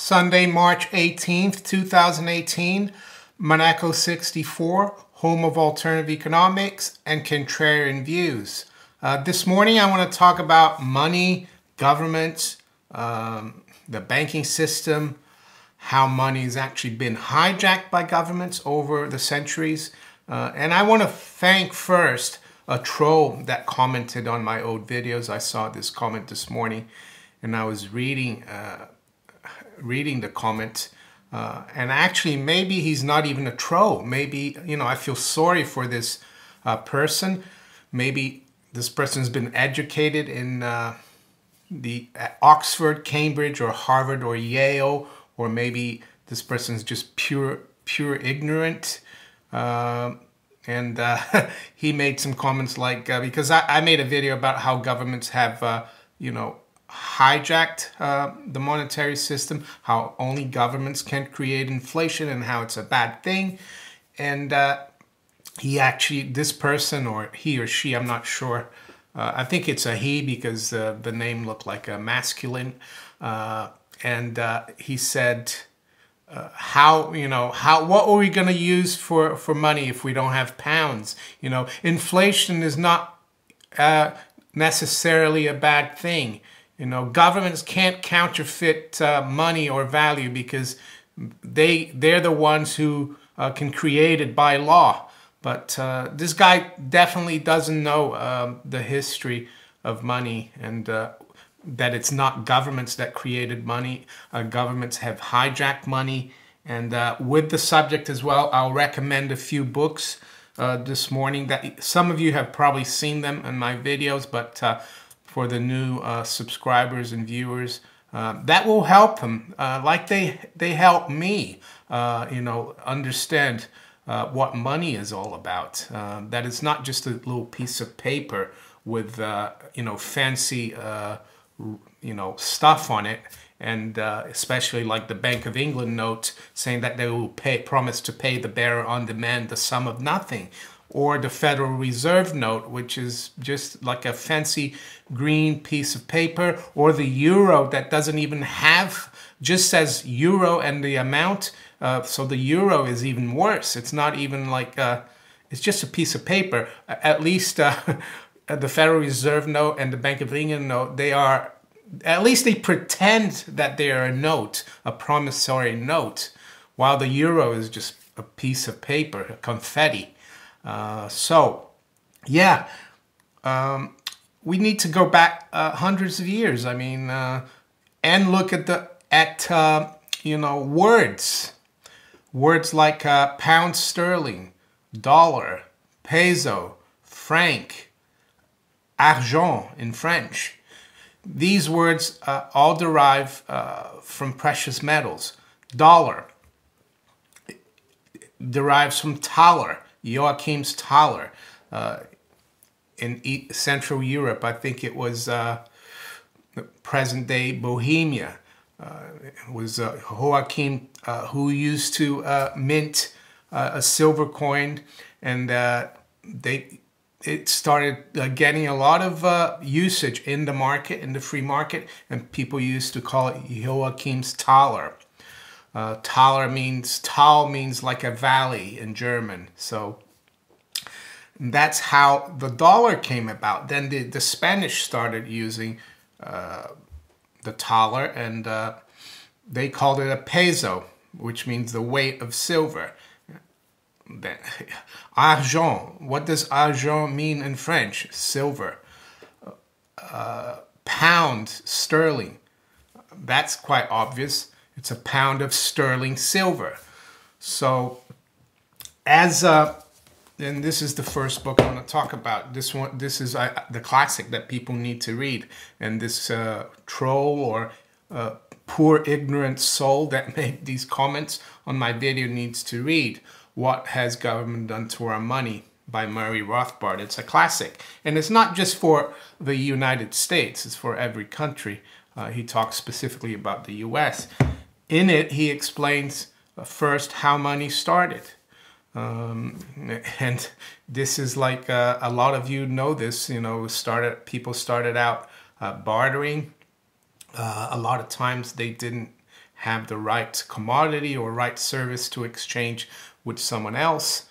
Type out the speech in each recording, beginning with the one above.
Sunday, March 18th, 2018, Monaco 64, home of alternative economics and contrarian views. This morning I want to talk about money, governments, the banking system, how money has actually been hijacked by governments over the centuries. And I want to thank first a troll that commented on my old videos. I saw this comment this morning and I was reading the comment, and actually maybe he's not even a troll. Maybe, I feel sorry for this person. Maybe this person's been educated in Oxford, Cambridge, or Harvard, or Yale, or maybe this person's just pure ignorant. And he made some comments like, because I made a video about how governments have, hijacked the monetary system, how only governments can create inflation and how it's a bad thing. And this person, or he or she, I'm not sure, I think it's a he because the name looked like a masculine, and he said, what are we going to use for money if we don't have pounds? Inflation is not necessarily a bad thing. Governments can't counterfeit money or value because they're the ones who can create it by law. But this guy definitely doesn't know the history of money, and that it's not governments that created money. Governments have hijacked money. And with the subject as well, I'll recommend a few books this morning that some of you have probably seen them in my videos, but for the new subscribers and viewers, that will help them, like they help me, understand what money is all about. That it's not just a little piece of paper with fancy stuff on it, and especially like the Bank of England note saying that they will promise to pay the bearer on demand the sum of nothing. Or the Federal Reserve note, which is just like a fancy green piece of paper, or the euro that doesn't even have, just says euro and the amount. So the euro is even worse. It's not even like, it's just a piece of paper. At least the Federal Reserve note and the Bank of England note, at least they pretend that they are a note, a promissory note, while the euro is just a piece of paper, a confetti. We need to go back hundreds of years. I mean, and look at words like pound sterling, dollar, peso, franc, argent in French. These words all derive from precious metals. Dollar derives from thaler. Joachim's thaler in Central Europe. I think it was present-day Bohemia. It was Joachim who used to mint a silver coin, and it started getting a lot of usage in the market, in the free market, and people used to call it Joachim's thaler. Tal means like a valley in German. So that's how the dollar came about. Then the Spanish started using the thaler, and they called it a peso, which means the weight of silver. Then, argent, what does argent mean in French? Silver. Pound, sterling. That's quite obvious. It's a pound of sterling silver. So, and this is the first book I want to talk about. This is the classic that people need to read. And this troll or poor ignorant soul that made these comments on my video needs to read What Has Government Done to Our Money by Murray Rothbard. It's a classic. And it's not just for the United States. It's for every country. He talks specifically about the US. In it, he explains first how money started. And this is like, a lot of you know this, people started out bartering. A lot of times they didn't have the right commodity or right service to exchange with someone else.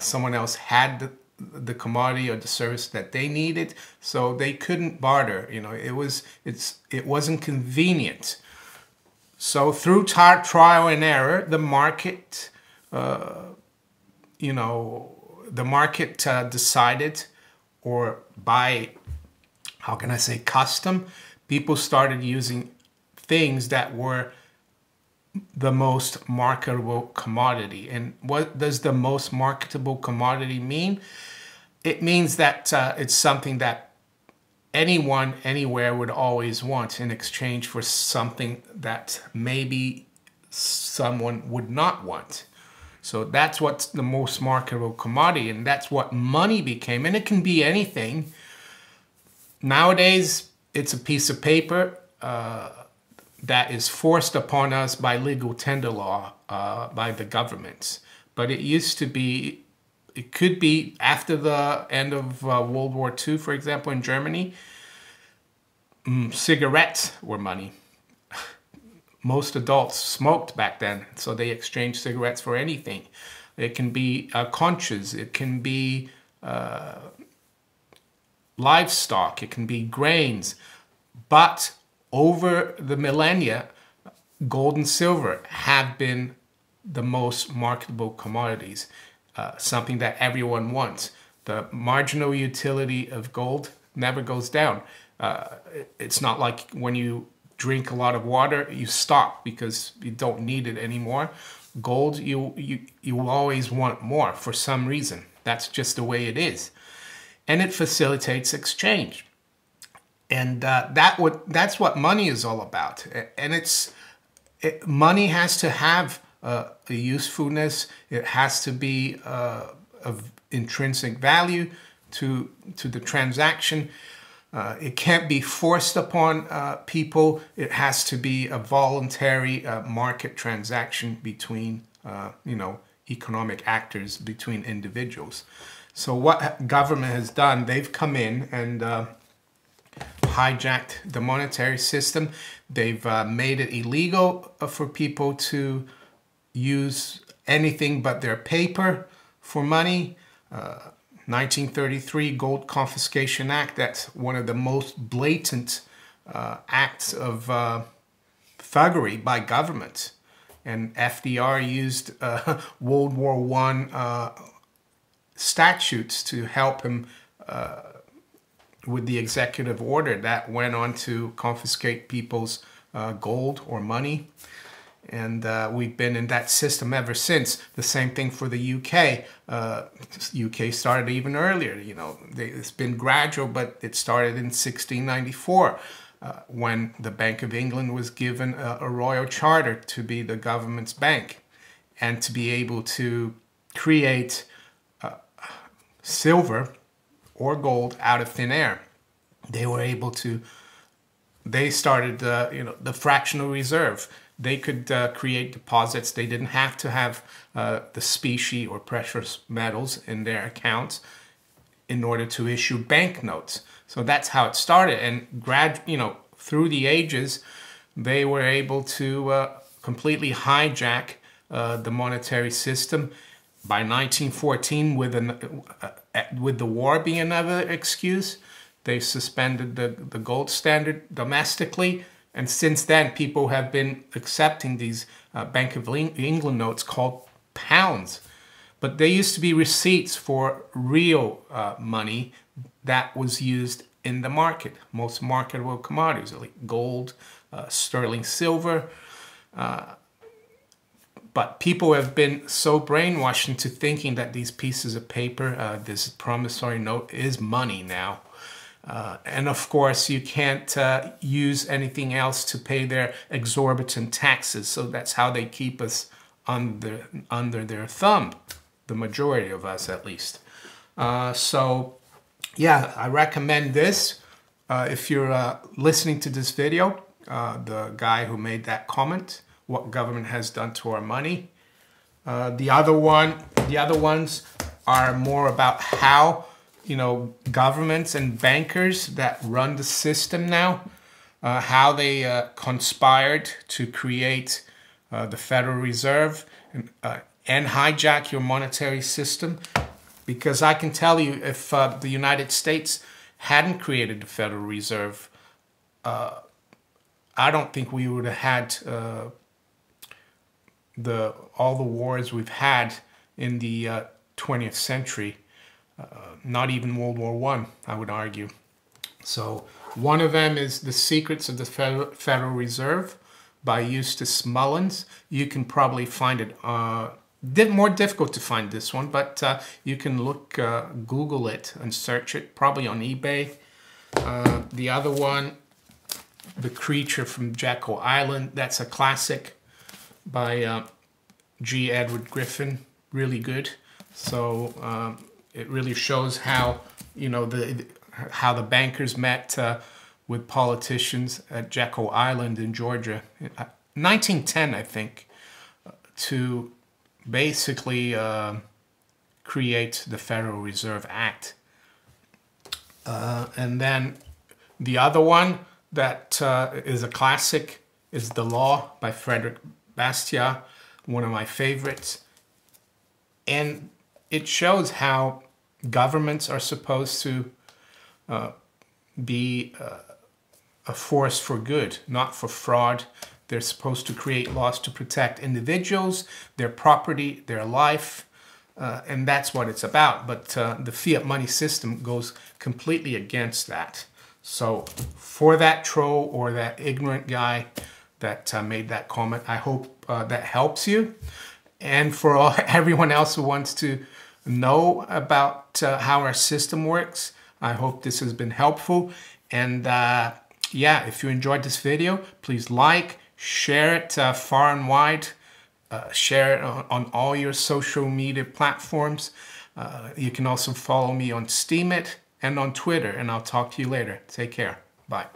Someone else had the commodity or the service that they needed, so they couldn't barter. You know, it wasn't convenient. So through trial and error, the market, you know, the market decided, or by, how can I say, custom, people started using things that were the most marketable commodity. And what does the most marketable commodity mean? It means that it's something that anyone, anywhere would always want in exchange for something that maybe someone would not want. So that's what's the most marketable commodity, and that's what money became. And it can be anything. Nowadays, it's a piece of paper that is forced upon us by legal tender law by the governments. But it used to be, it could be after the end of World War II, for example, in Germany, cigarettes were money. Most adults smoked back then, so they exchanged cigarettes for anything. It can be conches, it can be livestock, it can be grains. But over the millennia, gold and silver have been the most marketable commodities, something that everyone wants. The marginal utility of gold never goes down. It's not like when you drink a lot of water, you stop because you don't need it anymore. Gold, you will always want more for some reason. That's just the way it is. And it facilitates exchange. And that's what money is all about. And money has to have a usefulness. It has to be of intrinsic value to the transaction. It can't be forced upon people. It has to be a voluntary market transaction between, you know, economic actors, between individuals. So what government has done, they've come in and hijacked the monetary system. They've made it illegal for people to use anything but their paper for money. 1933 Gold Confiscation Act, that's one of the most blatant acts of thuggery by government. And FDR used World War I statutes to help him with the executive order that went on to confiscate people's gold or money. And we've been in that system ever since. The same thing for the UK. UK started even earlier. You know, it's been gradual, but it started in 1694 when the Bank of England was given a royal charter to be the government's bank and to be able to create silver or gold out of thin air. They were able to. They started, you know, the fractional reserve. They could create deposits. They didn't have to have the specie or precious metals in their accounts in order to issue banknotes. So that's how it started. And you know, through the ages, they were able to completely hijack the monetary system. By 1914, with the war being another excuse, they suspended the gold standard domestically. And since then, people have been accepting these Bank of England notes called pounds. But they used to be receipts for real money that was used in the market. Most marketable commodities like gold, sterling silver. But people have been so brainwashed into thinking that these pieces of paper, this promissory note, is money now. And of course, you can't use anything else to pay their exorbitant taxes. So that's how they keep us under their thumb, the majority of us at least. So yeah, I recommend this. If you're listening to this video, the guy who made that comment, what government has done to our money. The other ones are more about how, you know, governments and bankers that run the system now, how they conspired to create the Federal Reserve and hijack your monetary system. Because I can tell you, if the United States hadn't created the Federal Reserve, I don't think we would have had all the wars we've had in the 20th century. Not even World War I would argue. So one of them is The Secrets of the Federal Reserve by Eustace Mullins. You can probably find it, more difficult to find this one, but you can look, Google it and search it, probably on eBay. The other one, The Creature from Jekyll Island, that's a classic by G. Edward Griffin, really good. So it really shows how, you know, how the bankers met with politicians at Jekyll Island in Georgia, 1910, I think, to basically create the Federal Reserve Act. And then the other one that is a classic is The Law by Frederick Bastiat, one of my favorites. And it shows how governments are supposed to be a force for good, not for fraud. They're supposed to create laws to protect individuals, their property, their life, and that's what it's about. But the fiat money system goes completely against that. So for that troll or that ignorant guy that made that comment, I hope that helps you. And for everyone else who wants to know about how our system works, I hope this has been helpful. And yeah, if you enjoyed this video, please like, share it far and wide, share it on all your social media platforms. You can also follow me on Steemit and on Twitter, and I'll talk to you later. Take care. Bye.